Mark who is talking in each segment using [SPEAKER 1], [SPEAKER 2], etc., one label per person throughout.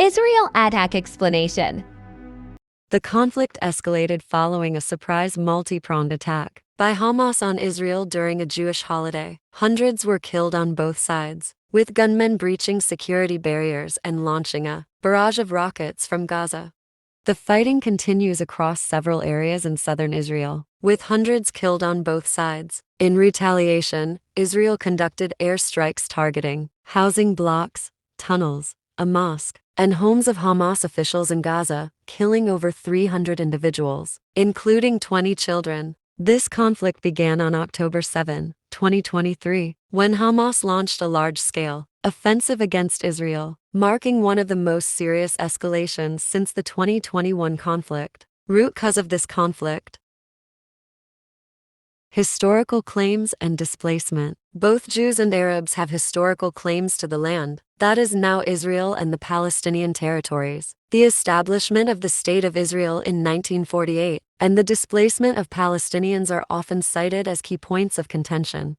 [SPEAKER 1] Israel attack explanation.
[SPEAKER 2] The conflict escalated following a surprise multi-pronged attack by Hamas on Israel during a Jewish holiday. Hundreds were killed on both sides, with gunmen breaching security barriers and launching a barrage of rockets from Gaza. The fighting continues across several areas in southern Israel, with hundreds killed on both sides. In retaliation, Israel conducted airstrikes targeting housing blocks, tunnels, a mosque, and homes of Hamas officials in Gaza, killing over 300 individuals, including 20 children. This conflict began on October 7, 2023, when Hamas launched a large-scale offensive against Israel, marking one of the most serious escalations since the 2021 conflict. Root cause of this conflict: historical claims and displacement. Both Jews and Arabs have historical claims to the land that is now Israel and the Palestinian territories. The establishment of the State of Israel in 1948 and the displacement of Palestinians are often cited as key points of contention.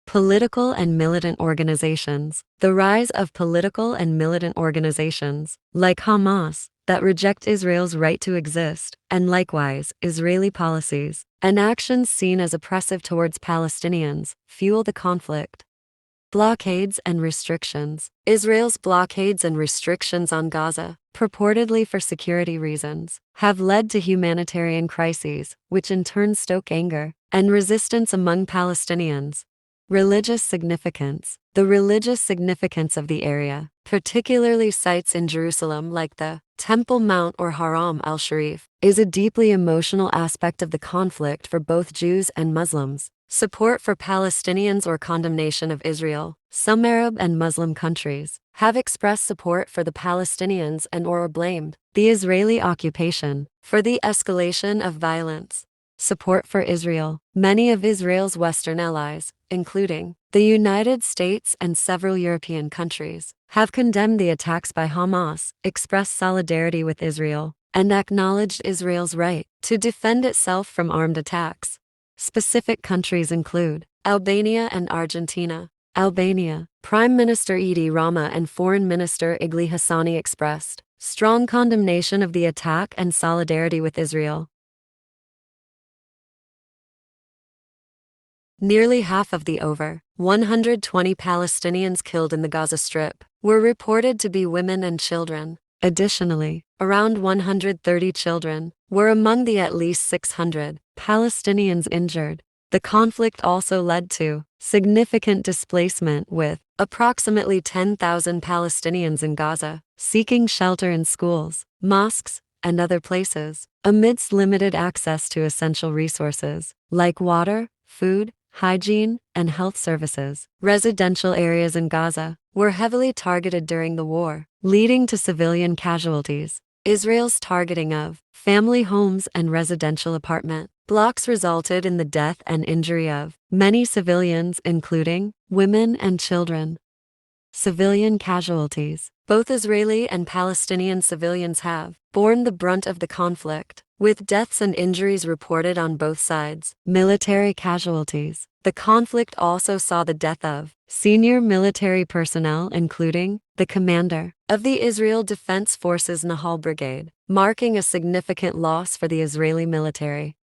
[SPEAKER 2] Political and militant organizations. The rise of political and militant organizations, like Hamas, that reject Israel's right to exist, and likewise, Israeli policies and actions seen as oppressive towards Palestinians, fuel the conflict. Blockades and restrictions. Israel's blockades and restrictions on Gaza, purportedly for security reasons, have led to humanitarian crises, which in turn stoke anger and resistance among Palestinians. Religious significance. The religious significance of the area, particularly sites in Jerusalem like the Temple Mount or Haram al-Sharif, is a deeply emotional aspect of the conflict for both Jews and Muslims. Support for Palestinians or condemnation of Israel. Some Arab and Muslim countries have expressed support for the Palestinians and/or blamed the Israeli occupation for the escalation of violence. Support for Israel. Many of Israel's Western allies, including the United States and several European countries, have condemned the attacks by Hamas, expressed solidarity with Israel, and acknowledged Israel's right to defend itself from armed attacks. Specific countries include Albania and Argentina. Albania, Prime Minister Edi Rama and Foreign Minister Igli Hassani expressed strong condemnation of the attack and solidarity with Israel. Nearly half of the over 120 Palestinians killed in the Gaza Strip were reported to be women and children. Additionally, around 130 children were among the at least 600 Palestinians injured. The conflict also led to significant displacement, with approximately 10,000 Palestinians in Gaza seeking shelter in schools, mosques, and other places, amidst limited access to essential resources like water, food, hygiene, and health services. Residential areas in Gaza were heavily targeted during the war, leading to civilian casualties. Israel's targeting of family homes and residential apartment blocks resulted in the death and injury of many civilians, including women and children. Civilian casualties. Both Israeli and Palestinian civilians have borne the brunt of the conflict, with deaths and injuries reported on both sides. Military casualties. The conflict also saw the death of senior military personnel, including the commander of the Israel Defense Forces Nahal Brigade, marking a significant loss for the Israeli military.